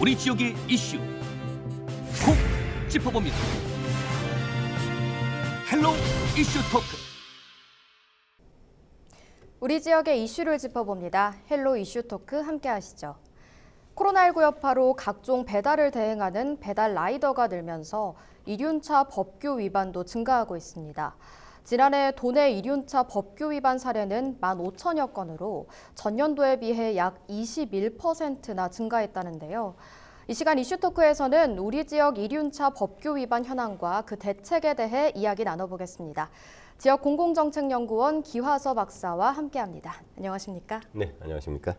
우리 지역의 이슈 콕 짚어봅니다. 헬로 이슈 토크. 우리 지역의 이슈를 짚어봅니다. 헬로 이슈 토크 함께 하시죠. 코로나19 여파로 각종 배달을 대행하는 배달 라이더가 늘면서 이륜차 법규 위반도 증가하고 있습니다. 지난해 도내 이륜차 법규 위반 사례는 15,000여 건으로 전년도에 비해 약 21%나 증가했다는데요. 이 시간 이슈토크에서는 우리 지역 이륜차 법규 위반 현황과 그 대책에 대해 이야기 나눠보겠습니다. 지역 공공정책연구원 기화서 박사와 함께합니다. 안녕하십니까? 네, 안녕하십니까?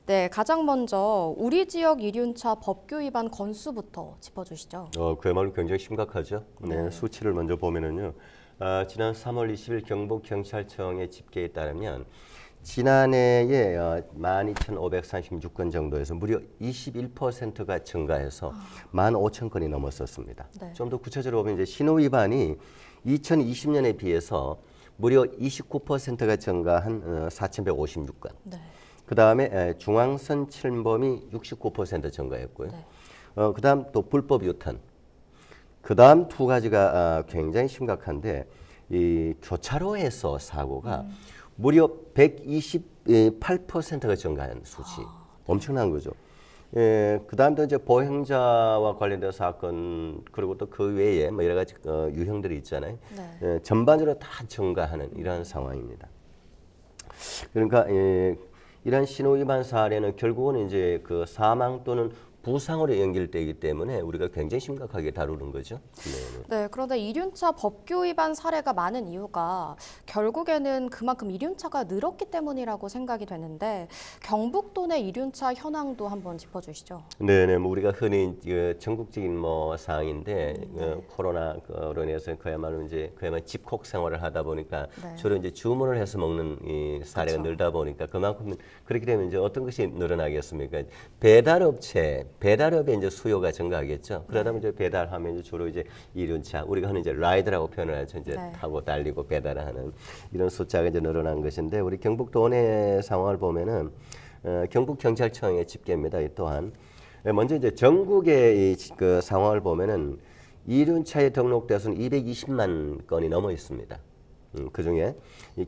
네, 가장 먼저 우리 지역 이륜차 법규 위반 건수부터 짚어주시죠. 그야말로 굉장히 심각하죠. 네, 네. 수치를 먼저 보면은요. 지난 3월 20일 경북경찰청의 집계에 따르면 지난해에 12,536건 정도에서 무려 21%가 증가해서 15,000건이 넘었었습니다. 네. 좀 더 구체적으로 보면 이제 신호 위반이 2020년에 비해서 무려 29%가 증가한 4,156건. 네. 그 다음에 중앙선 침범이 69% 증가했고요. 네. 그 다음 또 불법 유턴. 그 다음 두 가지가 굉장히 심각한데 이 교차로에서 사고가 무려 128%가 증가한 수치. 엄청난 거죠. 그 다음도 이제 보행자와 관련된 사건 그리고 또 그 외에 뭐 여러 가지 유형들이 있잖아요. 네. 전반적으로 다 증가하는 이러한 상황입니다. 그러니까 이런 신호 위반 사례는 결국은 이제 그 사망 또는 부상으로 연결되기 때문에 우리가 굉장히 심각하게 다루는 거죠. 네, 그런데 이륜차 법규 위반 사례가 많은 이유가 결국에는 그만큼 이륜차가 늘었기 때문이라고 생각이 되는데 경북도 내 이륜차 현황도 한번 짚어주시죠. 네네, 뭐 우리가 흔히 전국적인 뭐 상황인데 코로나로 인해서 그야말로 집콕 생활을 하다 보니까 네. 주로 이제 주문을 해서 먹는 이 사례가 그쵸. 늘다 보니까 그만큼 그렇게 되면 이제 어떤 것이 늘어나겠습니까? 배달업의 이제 수요가 증가하겠죠. 그러다 보면 이제 배달하면 이제 주로 이제 이륜차 우리가 하는 이제 라이드라고 표현을 하죠. 이제 네. 타고 달리고 배달을 하는 이런 숫자가 이제 늘어난 것인데 우리 경북도 내 상황을 보면은 경북경찰청의 집계입니다. 이 또한 먼저 이제 전국의 그 상황을 보면은 이륜차에 등록돼서는 220만 건이 넘어 있습니다. 그 중에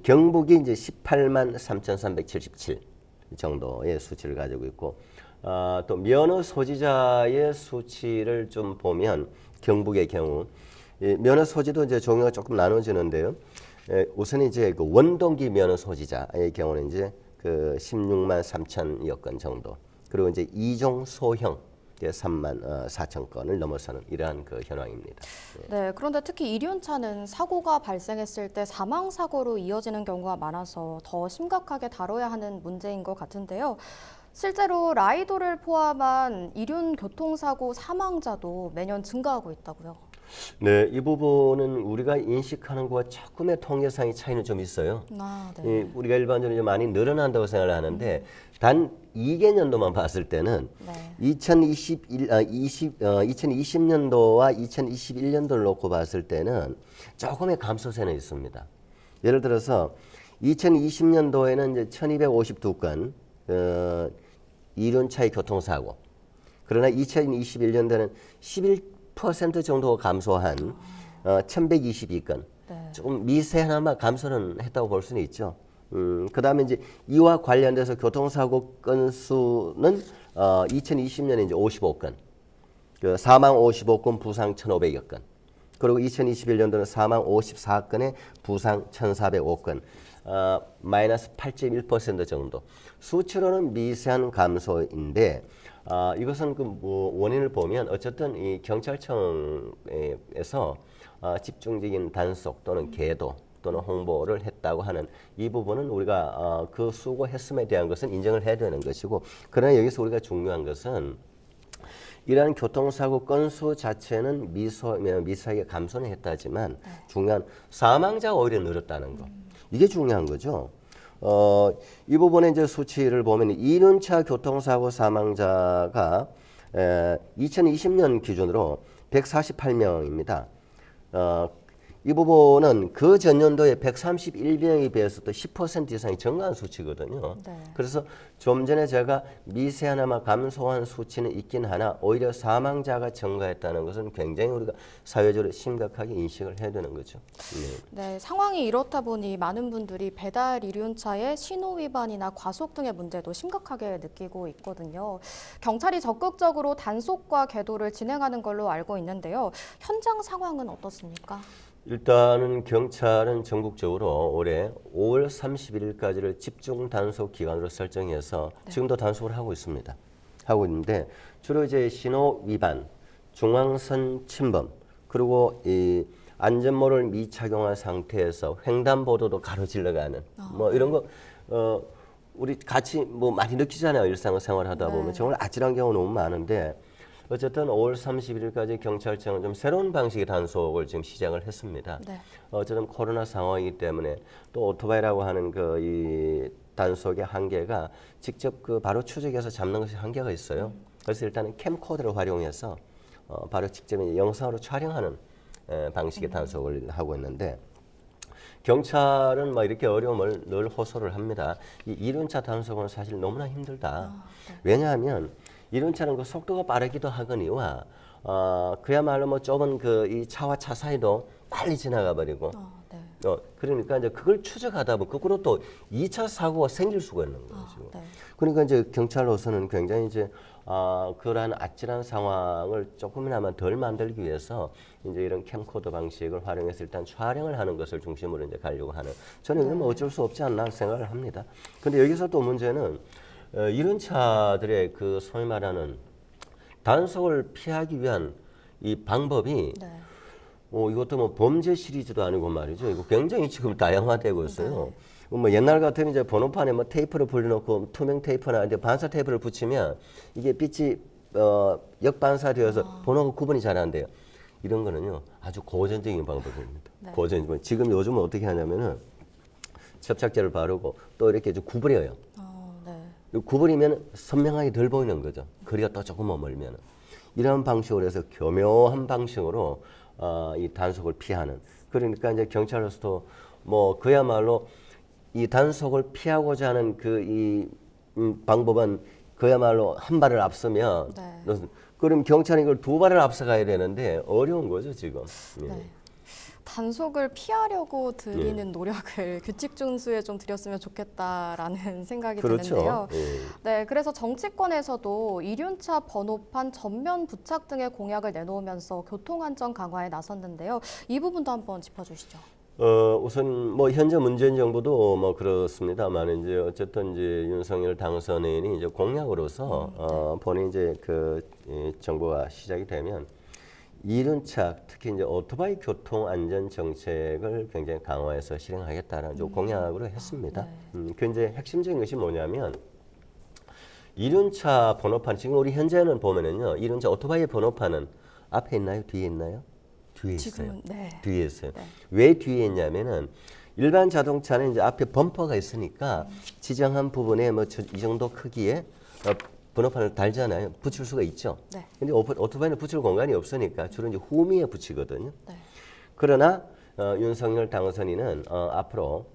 경북이 이제 18만 3,377 정도의 수치를 가지고 있고. 또 면허 소지자의 수치를 좀 보면 경북의 경우 면허 소지도 이제 종류가 조금 나눠지는데요. 우선 이제 그 원동기 면허 소지자의 경우는 이제 그 16만 3천여 건 정도. 그리고 이제 이종 소형 3만 4천 건을 넘어서는 이러한 그 현황입니다. 네, 그런데 특히 이륜차는 사고가 발생했을 때 사망 사고로 이어지는 경우가 많아서 더 심각하게 다뤄야 하는 문제인 것 같은데요. 실제로 라이더를 포함한 이륜 교통사고 사망자도 매년 증가하고 있다고요. 네, 이 부분은 우리가 인식하는 것과 조금의 통계상의 차이는 좀 있어요. 네. 우리가 일반적으로 이제 많이 늘어난다고 생각을 하는데 단 2개년도만 봤을 때는 네. 2020년도와 2021년도를 놓고 봤을 때는 조금의 감소세는 있습니다. 예를 들어서 2020년도에는 이제 1,252건 이륜차의 교통사고. 그러나 2021년도에는 11% 정도 감소한 1,122건. 네. 조금 미세하나마 감소는 했다고 볼 수는 있죠. 그 다음에 이제 이와 관련돼서 교통사고 건수는 2020년에 이제 55건, 그 사망 55건, 부상 1,500여 건. 그리고 2021년도는 사망 54건에 부상 1,405건. 마이너스 8.1% 정도. 수치로는 미세한 감소인데 이것은 그 원인을 보면 어쨌든 이 경찰청에서 집중적인 단속 또는 계도 또는 홍보를 했다고 하는 이 부분은 우리가 그 수고했음에 대한 것은 인정을 해야 되는 것이고, 그러나 여기서 우리가 중요한 것은 이러한 교통사고 건수 자체는 미세하게 감소는 했다지만 중요한 사망자가 오히려 늘었다는 것. 이게 중요한 거죠. 이 부분에 이제 수치를 보면 이륜차 교통사고 사망자가 2020년 기준으로 148명입니다. 이 부분은 그 전년도에 131명에 비해서 또 10% 이상이 증가한 수치거든요. 네. 그래서 좀 전에 제가 미세하나마 감소한 수치는 있긴 하나 오히려 사망자가 증가했다는 것은 굉장히 우리가 사회적으로 심각하게 인식을 해야 되는 거죠. 네, 상황이 이렇다 보니 많은 분들이 배달 이륜차의 신호 위반이나 과속 등의 문제도 심각하게 느끼고 있거든요. 경찰이 적극적으로 단속과 계도를 진행하는 걸로 알고 있는데요. 현장 상황은 어떻습니까? 일단은 경찰은 전국적으로 올해 5월 31일까지를 집중 단속 기간으로 설정해서 지금도 단속을 하고 있습니다. 하고 있는데 주로 이제 신호 위반, 중앙선 침범, 그리고 이 안전모를 미착용한 상태에서 횡단보도도 가로질러가는 뭐 이런 거 우리 같이 뭐 많이 느끼잖아요. 일상생활 하다 보면 정말 아찔한 경우 너무 많은데. 어쨌든 5월 31일까지 경찰청은 좀 새로운 방식의 단속을 지금 시작을 했습니다. 네. 어쨌든 코로나 상황이기 때문에 또 오토바이라고 하는 그 이 단속의 한계가 직접 그 바로 추적해서 잡는 것이 한계가 있어요. 그래서 일단은 캠코더를 활용해서 바로 직접 영상으로 촬영하는 방식의 단속을 하고 있는데 경찰은 뭐 이렇게 어려움을 늘 호소를 합니다. 이 이륜차 단속은 사실 너무나 힘들다. 왜냐하면 이륜차는 그 속도가 빠르기도 하거니와 그야말로 뭐 좁은 그 이 차와 차 사이도 빨리 지나가 버리고 네. 그러니까 이제 그걸 추적하다 보면 거꾸로 또 2차 사고가 생길 수가 있는 거죠. 네. 그러니까 이제 경찰로서는 굉장히 이제 그러한 아찔한 상황을 조금이나마 덜 만들기 위해서 이제 이런 캠코더 방식을 활용해서 일단 촬영을 하는 것을 중심으로 이제 가려고 하는 저는 이건 뭐 어쩔 수 없지 않나 생각을 합니다. 근데 여기서 또 문제는 이런 차들의 그 소위 말하는 단속을 피하기 위한 이 방법이 이것도 뭐 범죄 시리즈도 아니고 말이죠. 이거 굉장히 지금 다양화되고 있어요. 뭐 옛날 같으면 이제 번호판에 뭐 테이프를 불려놓고 투명 테이프나 이제 반사 테이프를 붙이면 이게 빛이 역반사되어서 번호가 구분이 잘 안 돼요. 이런 거는요 아주 고전적인 방법입니다. 고전. 지금 요즘은 어떻게 하냐면은 접착제를 바르고 또 이렇게 좀 구부려요. 구부리면 선명하게 덜 보이는 거죠. 거리가 또 조금 머물면 이런 방식으로 해서 교묘한 방식으로 이 단속을 피하는. 그러니까 이제 경찰로서도 뭐 그야말로 이 단속을 피하고자 하는 그 이 방법은 그야말로 한 발을 앞서면 그럼 경찰이 이걸 두 발을 앞서가야 되는데 어려운 거죠 지금. 단속을 피하려고 들이는 노력을 규칙 준수에 좀 들였으면 좋겠다라는 생각이 드는데요. 네, 그래서 정치권에서도 이륜차 번호판 전면 부착 등의 공약을 내놓으면서 교통안전 강화에 나섰는데요. 이 부분도 한번 짚어주시죠. 우선 뭐 현재 문재인 정부도 뭐 그렇습니다만 이제 어쨌든 이제 윤석열 당선인이 이제 공약으로서 본인 이제 이 정부가 시작이 되면 이륜차 특히 이제 오토바이 교통 안전 정책을 굉장히 강화해서 실행하겠다라는 공약으로 했습니다. 그 이제 핵심적인 것이 뭐냐면 이륜차 번호판 지금 우리 현재는 보면은요 이륜차 오토바이 번호판은 앞에 있나요? 뒤에 있나요? 뒤에 있어요. 뒤에 있어요. 왜 뒤에 있냐면은 일반 자동차는 이제 앞에 범퍼가 있으니까 지정한 부분에 뭐 이 정도 크기의 번호판을 달잖아요. 붙일 수가 있죠. 근데 오토바이는 붙일 공간이 없으니까 주로 이제 후미에 붙이거든요. 그러나 윤석열 당선인은 앞으로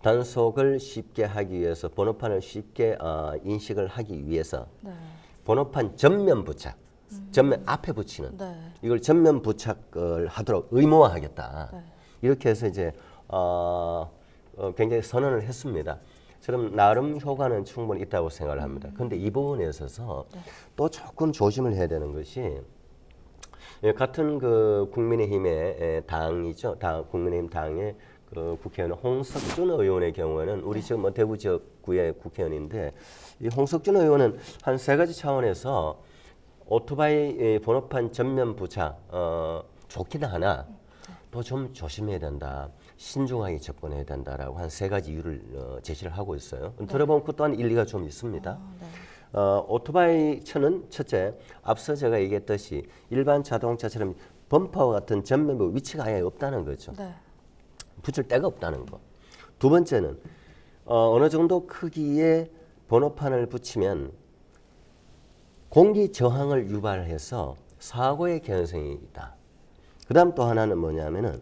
단속을 쉽게 하기 위해서 번호판을 쉽게 인식을 하기 위해서 번호판 전면 부착, 전면 앞에 붙이는 이걸 전면 부착을 하도록 의무화하겠다. 이렇게 해서 이제 굉장히 선언을 했습니다. 저는 나름 효과는 충분히 있다고 생각을 합니다. 그런데 이 부분에 있어서 또 조금 조심을 해야 되는 것이 같은 그 국민의힘의 당이죠. 국민의힘 당의 그 국회의원 홍석준 의원의 경우에는 우리 지금 뭐 대구 지역구의 국회의원인데 이 홍석준 의원은 한 세 가지 차원에서 오토바이 번호판 전면 부착 좋기는 하나 또 좀 조심해야 된다. 신중하게 접근해야 된다라고 한 세 가지 이유를 제시를 하고 있어요. 들어보면 그 또한 일리가 좀 있습니다. 오토바이 차는 첫째, 앞서 제가 얘기했듯이 일반 자동차처럼 범퍼 같은 전면 위치가 아예 없다는 거죠. 붙일 데가 없다는 거. 두 번째는 어느 정도 크기의 번호판을 붙이면 공기 저항을 유발해서 사고의 개연성이 있다. 그 다음 또 하나는 뭐냐면은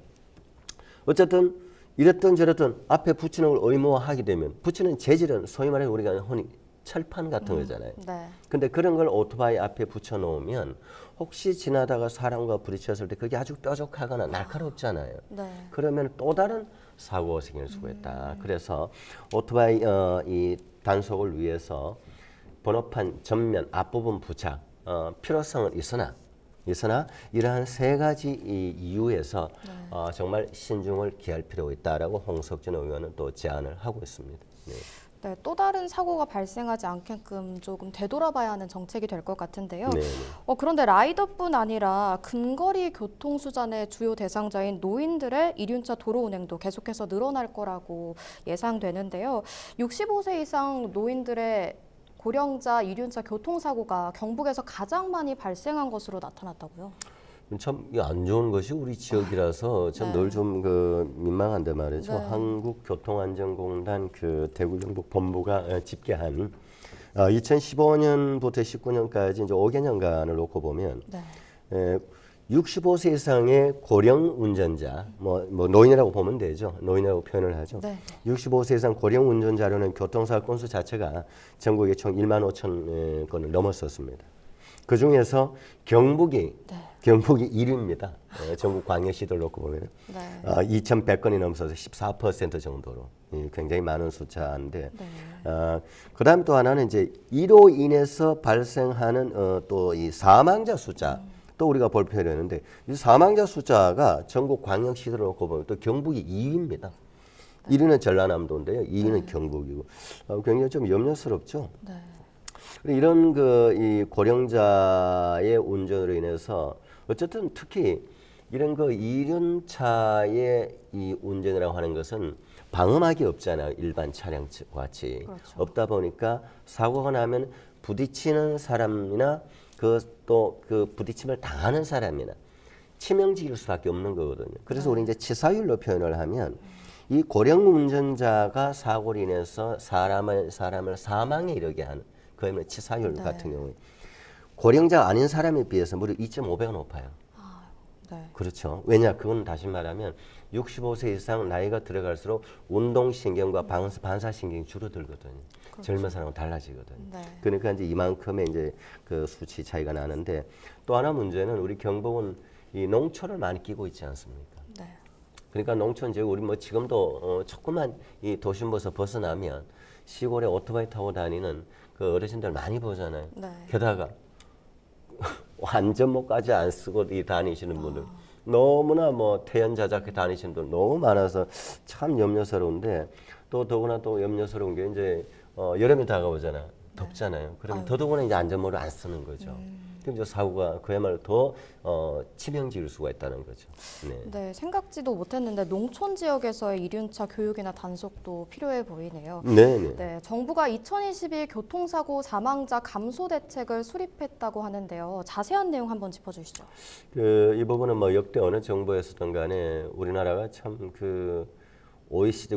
어쨌든 이랬던 저랬던 앞에 붙이는 걸 의무화하게 되면 붙이는 재질은 소위 말해 우리가 흔히 철판 같은 거잖아요. 네. 근데 그런 걸 오토바이 앞에 붙여 놓으면 혹시 지나다가 사람과 부딪혔을 때 그게 아주 뾰족하거나 날카롭잖아요. 네. 그러면 또 다른 사고가 생길 수가 있다. 그래서 오토바이 이 단속을 위해서 번호판 전면 앞부분 부착 필요성은 있으나 이러한 세 가지 이유에서 정말 신중을 기할 필요가 있다라고 홍석준 의원은 또 제안을 하고 있습니다. 네. 네, 또 다른 사고가 발생하지 않게끔 조금 되돌아봐야 하는 정책이 될 것 같은데요. 네. 그런데 라이더뿐 아니라 근거리 교통수단의 주요 대상자인 노인들의 이륜차 도로 운행도 계속해서 늘어날 거라고 예상되는데요. 65세 이상 노인들의 고령자 이륜차 교통사고가 경북에서 가장 많이 발생한 것으로 나타났다고요? 참 안 좋은 것이 우리 지역이라서 참 늘 좀 그 민망한데 말이죠. 네. 한국교통안전공단 그 대구 경북 본부가 집계한 2015년부터 19년까지 이제 5개년간을 놓고 보면 네. 65세 이상의 고령 운전자, 뭐 노인이라고 보면 되죠. 노인이라고 표현을 하죠. 네. 65세 이상 고령 운전자로는 교통사고 건수 자체가 전국에 총 1만 5천 건을 넘었었습니다. 그 중에서 경북이 1위입니다. 전국 광역시들 놓고 보면 2,100건이 넘어서 14% 정도로 굉장히 많은 숫자인데 그다음 또 하나는 이제 이로 인해서 발생하는 또 이 사망자 숫자 또 우리가 볼 필요가 있는데 이 사망자 숫자가 전국 광역시들 놓고 보면 또 경북이 2위입니다. 1위는 전라남도인데요. 2위는 경북이고 굉장히 좀 염려스럽죠. 이런 이 고령자의 운전으로 인해서 어쨌든 특히 이런 이륜차의 이 운전이라고 하는 것은 방음막이 없잖아요. 일반 차량 같이. 그렇죠. 없다 보니까 사고가 나면 부딪히는 사람이나 그 부딪힘을 당하는 사람이나 치명적일 수밖에 없는 거거든요. 그래서 우리 이제 치사율로 표현을 하면 이 고령 운전자가 사고로 인해서 사람을 사망에 이르게 하는 그러면 치사율 같은 경우에 고령자 아닌 사람에 비해서 무려 2.5배가 높아요. 네. 그렇죠. 왜냐? 그건 다시 말하면 65세 이상 나이가 들어갈수록 운동신경과 반사신경이 줄어들거든요. 젊은 사람은 달라지거든요. 그러니까 이제 이만큼의 이제 그 수치 차이가 나는데 또 하나 문제는 우리 경북은 이 농촌을 많이 끼고 있지 않습니까? 그러니까 농촌 지역 우리 뭐 지금도 조금만 이 도심부에서 벗어나면 시골에 오토바이 타고 다니는 그 어르신들 많이 보잖아요. 게다가 완전모까지 안 쓰고 다니시는 분들 너무나 뭐 태연자작하게 다니시는 분들 너무 많아서 참 염려스러운데 또 더구나 또 염려스러운 게 이제 여름이 다가오잖아요. 덥잖아요. 그러면 더더구나 이제 안전모를 안 쓰는 거죠. 그럼 이제 사고가 그야말로 더 치명적일 수가 있다는 거죠. 네, 생각지도 못했는데 농촌 지역에서의 이륜차 교육이나 단속도 필요해 보이네요. 네, 정부가 2022 교통사고 사망자 감소 대책을 수립했다고 하는데요. 자세한 내용 한번 짚어주시죠. 이 부분은 뭐 역대 어느 정부에서든 간에 우리나라가 참 OECD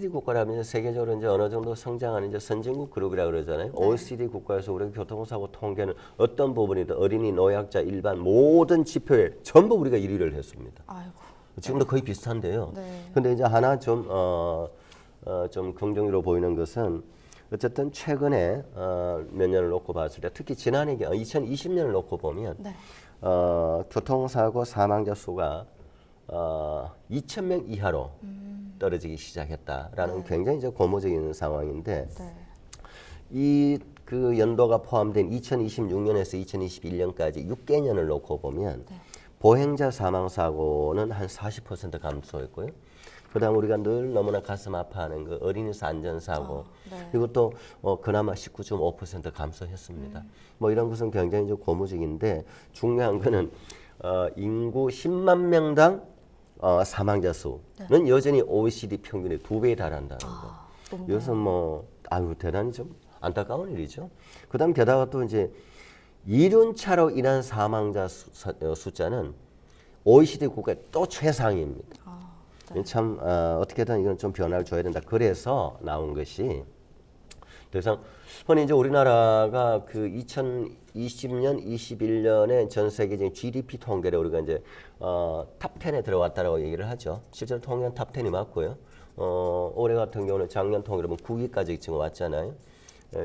국가라면 세계적으로 이제 어느 정도 성장하는 이제 선진국 그룹이라 그러잖아요. OECD 국가에서 우리가 교통사고 통계는 어떤 부분이든 어린이, 노약자, 일반 모든 지표에 전부 우리가 1위를 했습니다. 지금도 거의 비슷한데요. 근데 이제 하나 좀 긍정으로 보이는 것은 어쨌든 최근에 몇 년을 놓고 봤을 때 특히 지난해 2020년을 놓고 보면 교통사고 사망자 수가 2,000명 이하로 떨어지기 시작했다라는 굉장히 이제 고무적인 상황인데 이 그 연도가 포함된 2026년에서 2021년까지 6개년을 놓고 보면 보행자 사망 사고는 한 40% 감소했고요. 그다음 우리가 늘 너무나 가슴 아파하는 그 어린이서 안전사고 이것도 그나마 19.5% 감소했습니다. 뭐 이런 것은 굉장히 좀 고무적인데 중요한 거는 인구 10만 명당 사망자 수는 여전히 OECD 평균의 2배에 달한다는 거. 이것은 뭐 대단히 좀 안타까운 일이죠. 그다음 게다가 또 이제 이륜차로 인한 사망자 숫자는 OECD 국가의 또 최상입니다. 참 어떻게든 이건 좀 변화를 줘야 된다. 그래서 나온 것이 더 이상 흔히 이제 우리나라가 그 2020년, 21년에 전 세계적인 GDP 통계를 우리가 이제 탑 10에 들어왔다라고 얘기를 하죠. 실제로 통계는 탑 10이 맞고요. 올해 같은 경우는 작년 통계로 보면 9위까지 지금 왔잖아요.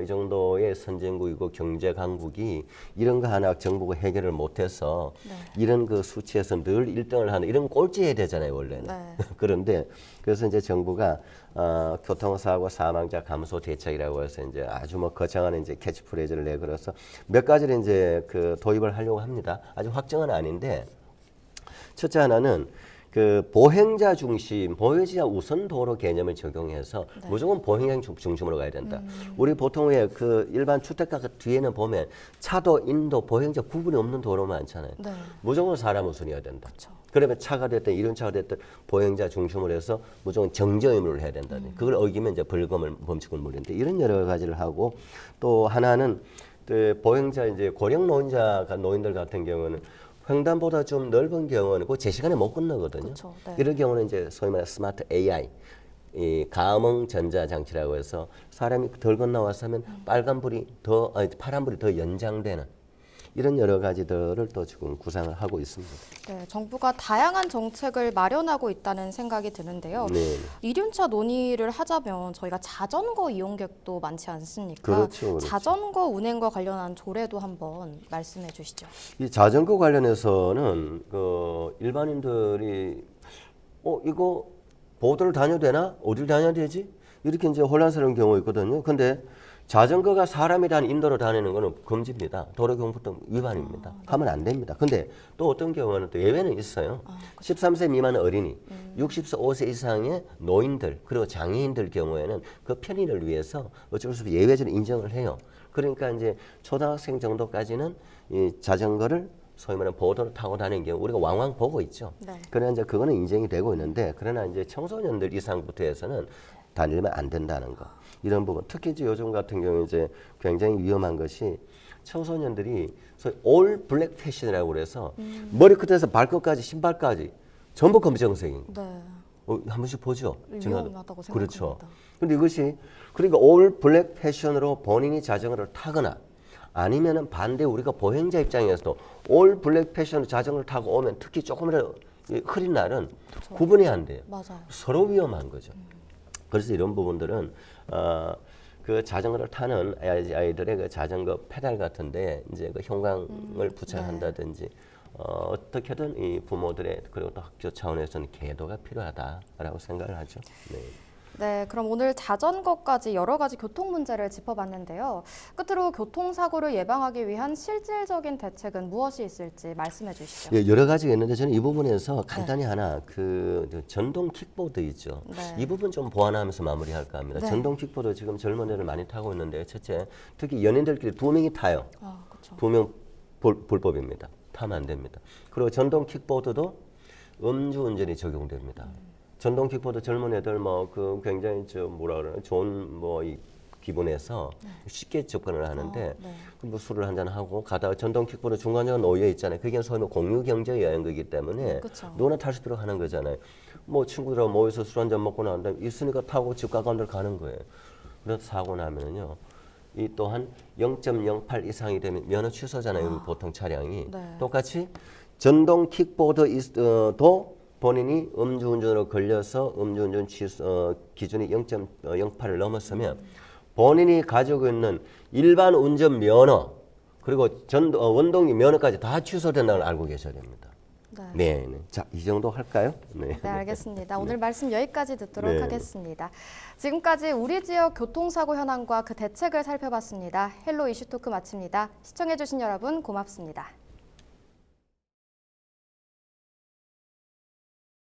이 정도의 선진국이고 경제 강국이 이런 거 하나 정부가 해결을 못해서 이런 그 수치에서 늘 1등을 하는 이런 꼴찌해야 되잖아요 원래는. 그런데 그래서 이제 정부가 교통사고 사망자 감소 대책이라고 해서 이제 아주 뭐 거창한 이제 캐치프레이즈를 내걸어서 몇 가지를 이제 그 도입을 하려고 합니다. 아주 확정은 아닌데 첫째 하나는 그 보행자 중심, 보행자 우선 도로 개념을 적용해서 무조건 보행자 중심으로 가야 된다. 우리 보통 왜 그 일반 주택가 뒤에는 보면 차도, 인도, 보행자 구분이 없는 도로 많잖아요. 무조건 사람 우선이어야 된다. 그러면 차가 됐든 이륜차가 됐든 보행자 중심으로 해서 무조건 정저 의무를 해야 된다. 그걸 어기면 이제 범칙을 물리는데 이런 여러 가지를 하고 또 하나는 그 보행자 이제 고령 노인들 같은 경우는 횡단보다 좀 넓은 경우는 그 제 시간에 못 건너거든요. 이런 경우는 이제 소위 말하는 스마트 AI, 이 감응 전자 장치라고 해서 사람이 덜 건너와서 하면 파란불이 더 연장되는 이런 여러 가지들을 또 지금 구상을 하고 있습니다. 네, 정부가 다양한 정책을 마련하고 있다는 생각이 드는데요. 이륜차 논의를 하자면 저희가 자전거 이용객도 많지 않습니까? 그렇죠. 자전거 운행과 관련한 조례도 한번 말씀해 주시죠. 이 자전거 관련해서는 그 일반인들이 이거 보도를 다녀도 되나? 어디를 다녀야 되지? 이렇게 이제 혼란스러운 경우가 있거든요. 근데 자전거가 사람이 인도로 다니는 것은 금지입니다. 도로교통법 위반입니다. 하면 안 됩니다. 근데 또 어떤 경우는 또 예외는 있어요. 13세 미만 어린이, 65세 이상의 노인들, 그리고 장애인들 경우에는 그 편의를 위해서 어쩔 수 없이 예외적으로 인정을 해요. 그러니까 이제 초등학생 정도까지는 이 자전거를 소위 말하는 보도를 타고 다니는 경우 우리가 왕왕 보고 있죠. 그러나 이제 그거는 인정이 되고 있는데 그러나 이제 청소년들 이상부터 해서는 다니면 안 된다는 거. 이런 부분. 특히 이제 요즘 같은 경우 이제 굉장히 위험한 것이 청소년들이 소위 올 블랙 패션이라고 그래서 머리끝에서 발끝까지 신발까지 전부 검정색인 거. 한 번씩 보죠. 위험하다고 생각합니다. 그렇죠. 근데 이것이 그러니까 올 블랙 패션으로 본인이 자전거를 타거나 아니면은 반대 우리가 보행자 입장에서도 올 블랙 패션으로 자전거를 타고 오면 특히 조금이라도 흐린 날은 구분이 안 돼요. 서로 위험한 거죠. 그래서 이런 부분들은 그 자전거를 타는 아이들의 그 자전거 페달 같은데 이제 그 형광을 부착한다든지 어떻게든 이 부모들의 그리고 또 학교 차원에서는 계도가 필요하다라고 생각을 하죠. 네, 그럼 오늘 자전거까지 여러 가지 교통 문제를 짚어봤는데요. 끝으로 교통사고를 예방하기 위한 실질적인 대책은 무엇이 있을지 말씀해 주시죠. 예, 여러 가지가 있는데 저는 이 부분에서 간단히 하나 그 전동 킥보드 있죠. 이 부분 좀 보완하면서 마무리할까 합니다. 전동 킥보드 지금 젊은 애들 많이 타고 있는데 첫째, 특히 연인들끼리 두 명이 타요. 두 명 불법입니다. 타면 안 됩니다. 그리고 전동 킥보드도 음주운전이 적용됩니다. 전동 킥보드 젊은 애들 뭐 그 굉장히 좋은 뭐 이 기분에서 쉽게 접근을 하는데 뭐 술을 한잔 하고 가다가 전동 킥보드 중간중간 놓여 있잖아요. 그게 소위 공유 경제 여행거기 때문에 누구나 탈 수 있도록 하는 거잖아요. 뭐 친구들하고 모여서 술 한잔 먹고 난 다음에 있으니까 타고 집 가까운 데를 가는 거예요. 그래서 사고 나면은요. 이 또한 0.08 이상이 되면 면허 취소잖아요. 보통 차량이. 똑같이 전동 킥보드도 본인이 음주운전으로 걸려서 음주운전 취소 기준이 0.08을 넘었으면 본인이 가지고 있는 일반 운전 면허 그리고 원동기 면허까지 다 취소된다는 걸 알고 계셔야 됩니다. 네. 자, 이 정도 할까요? 네, 알겠습니다. 오늘 말씀 여기까지 듣도록 하겠습니다. 지금까지 우리 지역 교통사고 현황과 그 대책을 살펴봤습니다. 헬로 이슈토크 마칩니다. 시청해주신 여러분 고맙습니다.